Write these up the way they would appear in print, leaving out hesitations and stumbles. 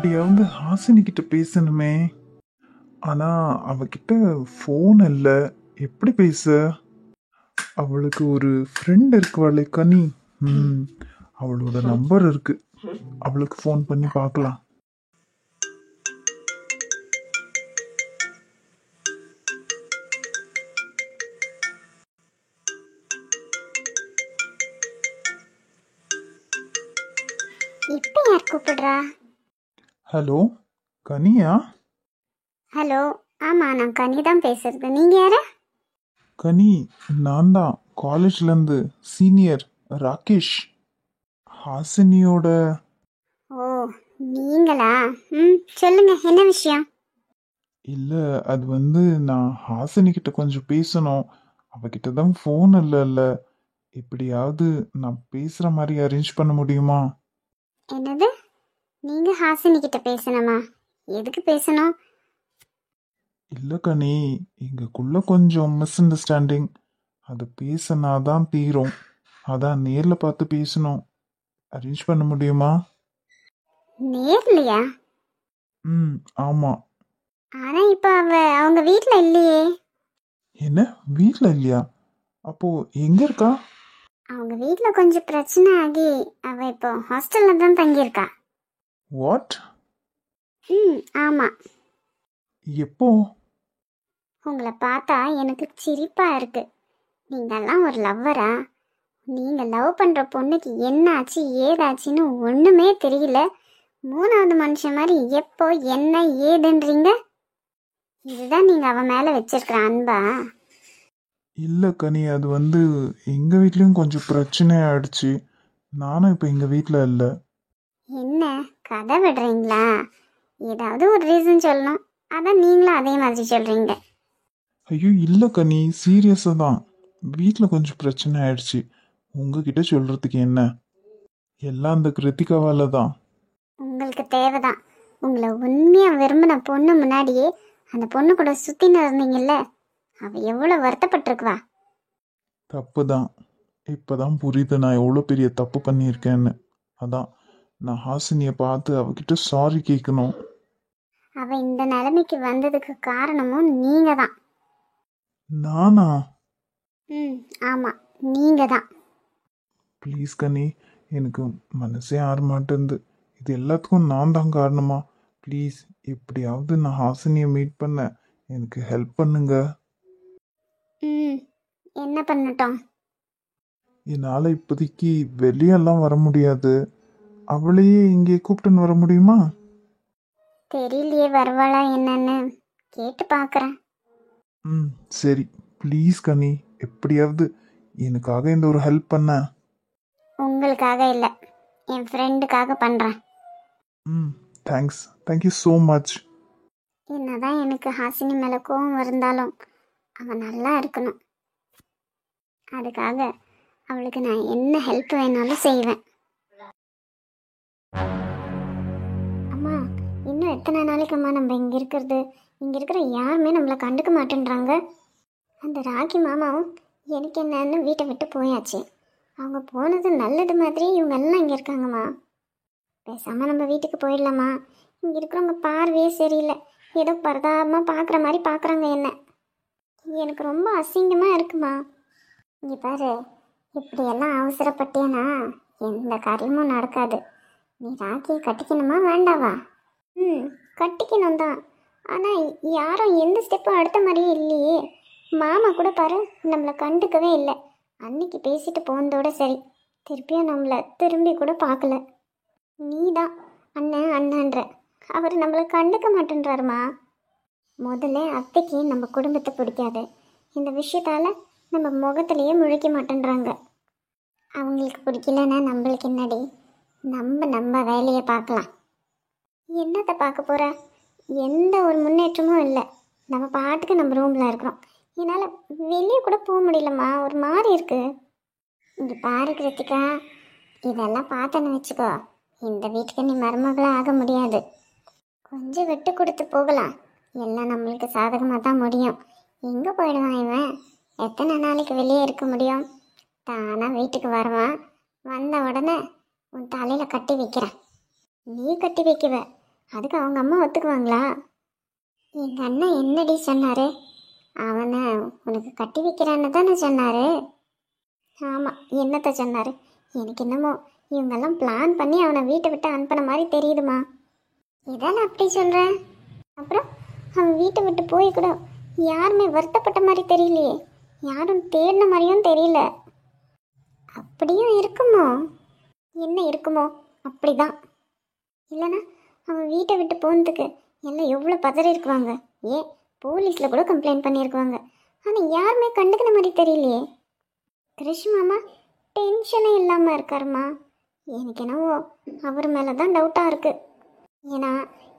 எப்படியாவது ஹாசினி கிட்ட பேசணுமே. ஆனா அவகிட்ட ஃபோன் இல்ல. எப்படி பேச? அவளுக்கு ஒரு ஃப்ரெண்ட் இருக்குவாளே கனி. ம் அவளோட நம்பர் இருக்கு. அவளுக்கு ஃபோன் பண்ணி பார்க்கலாம். இப்போ யார் கூப்பிடுறா? ஹலோ, கனியா? ஹலோ, ஆமாம், நான் கனி தான் பேசுறது. நீங்கள் யாரு? கனி, நான் தான் காலேஜ்லேருந்து சீனியர் ராகேஷ், ஹாசினியோட. ஓ, நீங்களா? சொல்லுங்க, என்ன விஷயம்? இல்லை, அது வந்து நான் ஹாசினி கிட்ட கொஞ்சம் பேசணும். அவகிட்ட தான் ஃபோன் இல்லைல்ல. எப்படியாவது நான் பேசுகிற மாதிரி அரேஞ்ச் பண்ண முடியுமா? என்னது? நீங்கள் ஹாசினி கிட்ட பேசணுமா? எதுக்கு பேசணும்? இல்லை கனி, எங்களுக்குள்ள கொஞ்சம் மிஸ் அண்டர்ஸ்டாண்டிங். அது பேசினாதான் தீரும். அதான் நேரில் பார்த்து பேசணும். அரேஞ்ச் பண்ண முடியுமா? நேர்லையா? ஆமாம். ஆனால் இப்போ அவங்க வீட்டில் இல்லையே. என்ன, வீட்டில் இல்லையா? அப்போது எங்கே இருக்கா? அவங்க வீட்டில் கொஞ்சம் பிரச்சனை ஆகி அவள் இப்போ ஹாஸ்டலில் தான் தங்கியிருக்கா. வாட்? ஆமாம். எப்போ? உங்களை பார்த்தா எனக்கு சிரிப்பாக இருக்கு. நீங்கள்லாம் ஒரு லவ்வரா? நீங்கள் லவ் பண்ணுற பொண்ணுக்கு என்ன ஆச்சு ஏதாச்சுன்னு ஒன்றுமே தெரியல. மூணாவது மனுஷன் மாதிரி எப்போ என்ன ஏதுன்றீங்க. இதுதான் நீங்கள் அவன் மேலே வச்சிருக்கிற அன்பா? இல்லை கனி, அது வந்து எங்கள் வீட்லேயும் கொஞ்சம் பிரச்சனை ஆயிடுச்சு. நானும் இப்போ எங்கள் வீட்டில் இல்லை. என்ன கதை விடுறீங்களா? ஏதாவது ஒரு ரீசன் சொல்லணும். அதான் நீங்களும் அதே மாதிரி சொல்கிறீங்க. ஐயோ இல்லை கனி, சீரியஸாக தான். வீட்டில் கொஞ்சம் பிரச்சனை ஆயிடுச்சு. உங்ககிட்ட சொல்கிறதுக்கு என்ன? எல்லாம் அந்த கிருத்திகாவால தான். உங்களுக்கு தேவைதான். உங்களை உண்மையாக விரும்பின பொண்ணு முன்னாடியே அந்த பொண்ணு கூட சுற்றின்னு இருந்தீங்கல்ல, அவள் எவ்வளோ வருத்தப்பட்டிருக்குவா. தப்பு தான். இப்போ தான் புரியுது நான் எவ்வளோ பெரிய தப்பு பண்ணியிருக்கேன்னு. அதான் நான் ஹாசினியை பார்த்து அவகிட்ட சாரி கேட்கணும். அவள் இந்த நிலைமைக்கு வந்ததுக்கு காரணமும் நீங்கள் தான். நானா? ஆமாம், நீங்கள் தான். ப்ளீஸ் கனி, எனக்கு மனசே ஆற மாட்டேங்குது. இது எல்லாத்துக்கும் நான் தான் காரணமா? ப்ளீஸ், எப்படியாவது நான் ஹாசினியை மீட் பண்ண எனக்கு ஹெல்ப் பண்ணுங்க. என்ன பண்ணட்டும்? என்னால் இப்போதைக்கு வெளியெல்லாம் வர முடியாது. அவளையே இங்கே கூப்பிட்டுன்னு வர முடியுமா? தெரியலையே வருவாளா என்னன்னு, கேட்டு பார்க்குறேன். சரி, ப்ளீஸ் கனி, எப்படியாவது எனக்காக இந்த ஒரு ஹெல்ப் பண்ண. உங்களுக்காக இல்லை, என் ஃப்ரெண்டுக்காக பண்ணுறேன். Thanks, thank you so much. என்னதான் எனக்கு ஹாசினி மேலே கோவம் இருந்தாலும் அவன் நல்லா இருக்கணும். அதுக்காக அவளுக்கு நான் என்ன ஹெல்ப் வேணாலும் செய்வேன். அம்மா, இன்னும் எத்தனை நாளைக்கும்மா நம்ம இங்கே இருக்கிறது? இங்கே இருக்கிற யாருமே நம்மளை கண்டுக்க மாட்டேன்றாங்க. அந்த ராகி மாமாவும் எனக்கு என்னன்னு வீட்டை விட்டு போயாச்சு. அவங்க போனது நல்லது மாதிரி இவங்க எல்லாம் இங்கே இருக்காங்கம்மா. பேசாமல் நம்ம வீட்டுக்கு போயிடலாமா? இங்கே இருக்கிறவங்க பார்வையே சரியில்லை. ஏதோ பரதாபமாக பார்க்குற மாதிரி பார்க்குறாங்க என்ன. எனக்கு ரொம்ப அசிங்கமாக இருக்குமா. இங்கே பாரு, இப்படியெல்லாம் அவசரப்பட்டேன்னா எந்த காரியமும் நடக்காது. நீ ராக்கியை கட்டிக்கணுமா வேண்டாவா? கட்டிக்கணும் தான். ஆனால் யாரும் எந்த ஸ்டெப்பும் அடுத்த மாதிரியே இல்லையே. மாமா கூட பாரு, நம்மளை கண்டுக்கவே இல்லை. அன்னைக்கு பேசிட்டு போனதோட சரி, திருப்பியும் நம்மளை திரும்பி கூட பார்க்கல. நீ தான் அண்ணன் அண்ணன்ற, அவர் நம்மளை கண்டுக்க மாட்டேன்றாருமா. முதல்ல அத்தைக்கு நம்ம குடும்பத்தை பிடிக்காது. இந்த விஷயத்தால் நம்ம முகத்திலேயே முழிக்க மாட்டேன்றாங்க. அவங்களுக்கு பிடிக்கலன்னா நம்மளுக்கு என்னடி? நம்ம வேலையை பார்க்கலாம். என்னத்தை பார்க்க போகிற? எந்த ஒரு முன்னேற்றமும் இல்லை. நம்ம பாட்டுக்கு நம்ம ரூமில் இருக்கிறோம். என்னால் வெளியே கூட போக முடியலம்மா, ஒரு மாதிரி இருக்குது. இங்கே பாரு கிருத்திகா, இதெல்லாம் பார்த்தேன்னு வச்சுக்கோ, இந்த வீட்டுக்கு நீ மருமகளாக ஆக முடியாது. கொஞ்சம் விட்டு கொடுத்து போகலாம். எல்லாம் நம்மளுக்கு சாதகமாக தான் முடியும். எங்கே போயிடுவான் இவன்? எத்தனை நாளைக்கு வெளியே இருக்க முடியும்? தானாக வீட்டுக்கு வருவான். வந்த உடனே உன் தலையில் கட்டி வைக்கிறேன். நீ கட்டி வைக்குவ, அதுக்கு அவங்க அம்மா ஒத்துக்குவாங்களா? எங்கள் அண்ணன் என்னடி சொன்னார்? அவனை உனக்கு கட்டி வைக்கிறான்னு தானே சொன்னார். ஆமாம், என்னத்தை சொன்னார்? எனக்கு என்னமோ இவங்கெல்லாம் பிளான் பண்ணி அவனை வீட்டை விட்டு அனுப்பின மாதிரி தெரியுதுமா. இதான அப்படி சொல்கிறேன். அப்புறம் அவன் வீட்டை விட்டு போய் கூட யாருமே வருத்தப்பட்ட மாதிரி தெரியலையே, யாரும் தேடின மாதிரியும் தெரியல. அப்படியும் இருக்குமோ? என்ன இருக்குமோ? அப்படிதான். இல்லைனா அவன் வீட்டை விட்டு போனதுக்கு எல்லாம் எவ்வளோ பதறி இருக்குவாங்க. ஏன் போலீஸில் கூட கம்ப்ளைண்ட் பண்ணியிருக்குவாங்க. ஆனால் யாருமே கண்டுக்கிற மாதிரி தெரியலையே. கிருஷ் மாமா டென்ஷனே இல்லாமல் இருக்காருமா. எனக்கு என்னவோ அவர் மேலே தான் டவுட்டாக இருக்குது. ஏன்னா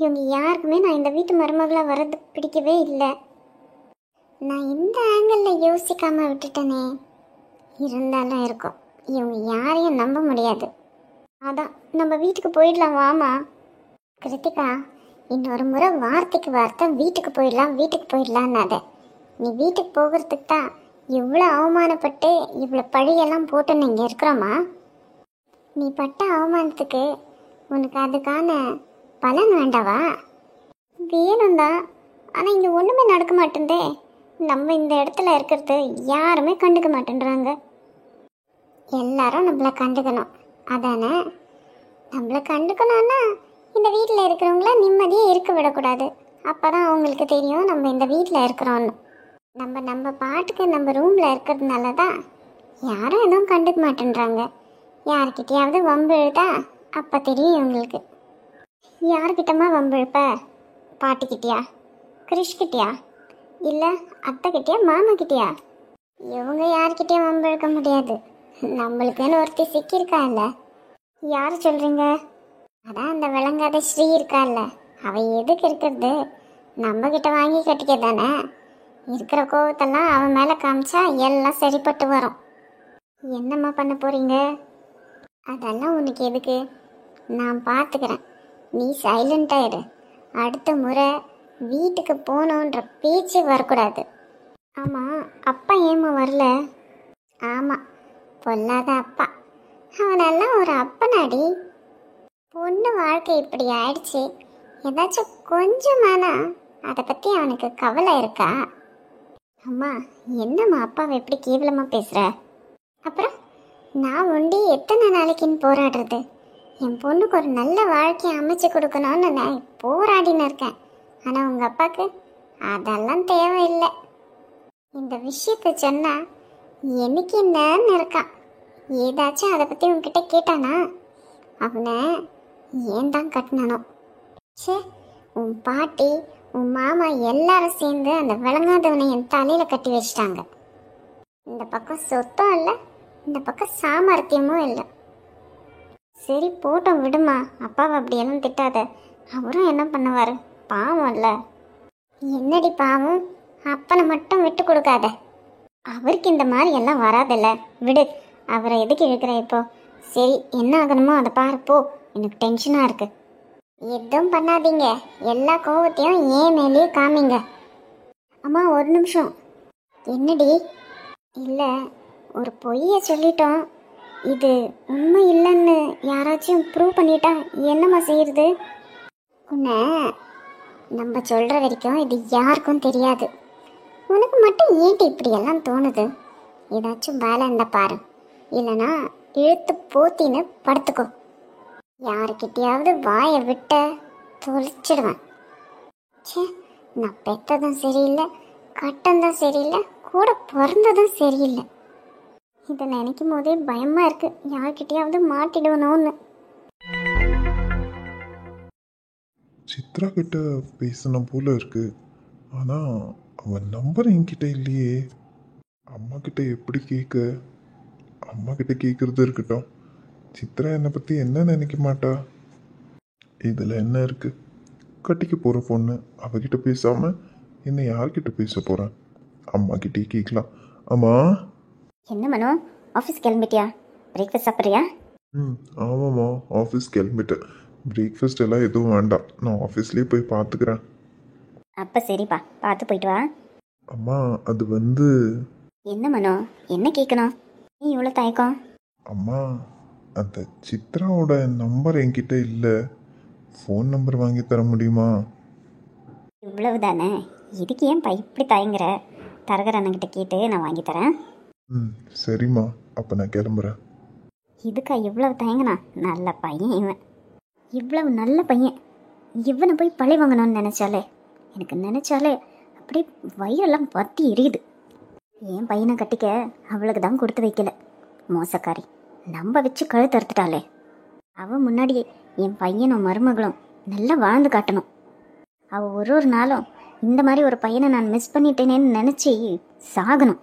இவங்க யாருக்குமே நான் இந்த வீட்டு மருமகளாக வர்றது பிடிக்கவே இல்லை. நான் இந்த ஆங்கிளில் யோசிக்காமல் விட்டுட்டேனே. இருந்தாலும் இருக்கும், இவங்க யாரையும் நம்ப முடியாது. அதான் நம்ம வீட்டுக்கு போயிடலாம் வாமா. கிருத்திகா, இன்னொரு முறை வார்த்தைக்கு வார்த்தை வீட்டுக்கு போயிடலான்னாத. நீ வீட்டுக்கு போகிறதுக்கு தான் இவ்வளோ அவமானப்பட்டு இவ்வளோ பழியெல்லாம் போட்டு நீங்கள் இருக்கிறோமா? நீ பட்ட அவமானத்துக்கு உனக்கு அதுக்கான பலன் வேண்டாவா? வேணும் தான், ஆனால் இங்கே ஒன்றுமே நடக்க மாட்டேந்தே. நம்ம இந்த இடத்துல இருக்கிறது யாருமே கண்டுக்க மாட்டேன்றாங்க. எல்லாரும் நம்மளை கண்டுக்கணும் அதானே? நம்மளை கண்டுக்கணும்னா இந்த வீட்டில் இருக்கிறவங்கள நிம்மதியாக இருக்க விடக்கூடாது. அப்போ தான் அவங்களுக்கு தெரியும் நம்ம இந்த வீட்டில் இருக்கிறோன்னு. நம்ம பாட்டுக்கு நம்ம ரூமில் இருக்கிறதுனால தான் யாரும் எதுவும் கண்டுக்க மாட்டேன்றாங்க. யார்கிட்டையாவது வம்பு இழுத்தா அப்போ தெரியும் இவங்களுக்கு. யார்கிட்டமா வம்பு இழுப்ப? பாட்டிக்கிட்டியா, கிருஷ்கிட்டியா, இல்லை அத்தைக்கிட்டியா, மாமாக்கிட்டியா? இவங்க யார்கிட்டையும் வம்பு இழுக்க முடியாது. நம்மளுக்குன்னு ஒருத்தி சிக்கியிருக்கா இல்லை? யார் சொல்கிறீங்க? அதான் அந்த விளங்காத ஸ்ரீ இருக்கா இல்லை? அவள் எதுக்கு இருக்கிறது? நம்மக்கிட்ட வாங்கி கட்டிக்க தானே. இருக்கிற கோவத்தெல்லாம் அவன் மேலே காமிச்சா எல்லாம் சரிப்பட்டு வரும். என்னம்மா பண்ண போகிறீங்க? அதெல்லாம் உனக்கு எதுக்கு? நான் பார்த்துக்கிறேன். நீ சைலண்ட்டாக இரு. அடுத்த முறை வீட்டுக்கு போகணுன்ற பேச்சு வரக்கூடாது. ஆமாம், அப்பா ஏமா வரல? ஆமாம், பொல்லாத அப்பா. அவனெல்லாம் ஒரு அப்பனாடி. பொண்ணு வாழ்க்கை இப்படி ஆயிடுச்சு. ஏதாச்சும் கொஞ்சமானா அதை பற்றி அவனுக்கு கவலை இருக்கா? அம்மா, என்னம்மா அப்பாவை எப்படி கேவலமாக பேசுகிற? அப்புறம் நான் ஒண்டி எத்தனை நாளைக்குன்னு போராடுறது? என் பொண்ணுக்கு ஒரு நல்ல வாழ்க்கையை அமைச்சு கொடுக்கணும்னு நான் போராடின்னு இருக்கேன். ஆனால் உங்கள் அப்பாவுக்கு அதெல்லாம் தேவையில்லை. இந்த விஷயத்தை சொன்னால் எனக்கு என்னன்னு இருக்கான். ஏதாச்சும் அதை பற்றி உங்ககிட்ட கேட்டானா அவனை ஏன் தான் கட்டினானோ? சே, உன் பாட்டி உன் மாமா எல்லாரும் சேர்ந்து அந்த விளங்காதவனை என் தலையில் கட்டி வச்சிட்டாங்க. இந்த பக்கம் சொத்தம் இல்லை, இந்த பக்கம் சாமர்த்தியமும் இல்லை. சரி போட்டோம் விடுமா, அப்பாவை அப்படியெல்லாம் திட்டாத. அவரும் என்ன பண்ணுவார்? பாவம் இல்லை. என்னடி பாவம்? அப்பனை மட்டும் விட்டு கொடுக்காத. அவருக்கு இந்த மாதிரி எல்லாம் வராதில்ல, விடு. அவரை எதுக்கு இழுக்கிற இப்போ? சரி, என்ன ஆகணுமோ அதை பாரு போ. எனக்கு டென்ஷனாக இருக்கு. எதுவும் பண்ணாதீங்க, எல்லா கோவத்தையும் ஏன் மேலேயே காமிங்க. அம்மா ஒரு நிமிஷம். என்னடி? இல்லை, ஒரு பொய்யை சொல்லிட்டோம். இது உண்மை இல்லைன்னு யாராச்சும் ப்ரூவ் பண்ணிட்டா என்னம்மா செய்யறது? உன்னை நம்ம சொல்கிற வரைக்கும் இது யாருக்கும் தெரியாது. உனக்கு மட்டும் ஏன்ட்டு இப்படியெல்லாம் தோணுது? ஏதாச்சும் வேலை இருந்தால் பாரு, இல்லைனா இழுத்து போத்தின்னு படுத்துக்கோ. யாருக்கிட்டையாவது வாயை விட்ட தொலைச்சிடுவேன். சே, நான் பெற்றதும் சரியில்லை, கட்டந்தான் சரியில்லை, கூட பிறந்ததும் சரியில்லை. இதை நினைக்கும் போதே பயமாக இருக்கு, யார்கிட்டையாவது மாட்டிடுவனோன்னு. சித்ரா கிட்ட பேசணும் போல இருக்கு. ஆனா அவன் நம்பர் என்கிட்ட இல்லையே. அம்மா கிட்ட எப்படி கேட்க? அம்மா கிட்ட கேட்கறது இருக்கட்டும். சித்ரா என்னை பத்தி என்ன நினைக்க மாட்டா? இதுல என்ன இருக்கு? கட்டிக்க போற பொண்ணு, அவகிட்ட பேசாம என்ன யார்கிட்ட பேச போறேன்? அம்மா கிட்டே கேட்கலாம். அம்மா. என்ன மனோ, ஆஃபீஸ் கிளம்பிட்டியா? பிரேக்ஃபாஸ்ட் சாப்பிட்றியா? ஆமாம்மா, ஆஃபீஸ் கிளம்பிட்டேன். பிரேக்ஃபாஸ்ட் எல்லாம் எதுவும் வேண்டாம், நான் ஆஃபீஸ்லேயே போய் பார்த்துக்கிறேன். அப்போ சரிப்பா, பார்த்து போயிட்டு வா. அம்மா, அது என்ன மனோ, என்ன கேட்கணும்? நீ இவ்வளோ தயக்கம்? அம்மா, அந்த சித்ராவோட நம்பர் என்கிட்ட இல்லை. ஃபோன் நம்பர் வாங்கி தர முடியுமா? இவ்வளவு தானே, இதுக்கு ஏன் இப்படி தயங்குற? தரகர் அண்ணன்கிட்ட கேட்டு நான் வாங்கி தரேன். ம் சரிம்மா, அப்போ நான் கிளம்புறேன். இதுக்கா இவ்வளவு தயங்குனா? நல்ல பையன் இவன், இவ்வளவு நல்ல பையன். இவனை போய் பழி வாங்கணும்னு நினச்சாலே அப்படியே வயிறெல்லாம் பற்றி எரியுது. என் பையனை கட்டிக்க அவளுக்கு தான் கொடுத்து வைக்கல, மோசக்காரி. நம்ம வச்சு கழுத்து அறுத்துட்டாளே. அவன் முன்னாடியே என் பையனும் மருமகளும் நல்லா வாழ்ந்து காட்டணும். அவள் ஒரு நாளும் இந்த மாதிரி ஒரு பையனை நான் மிஸ் பண்ணிட்டேனேன்னு நினச்சி சாகணும்.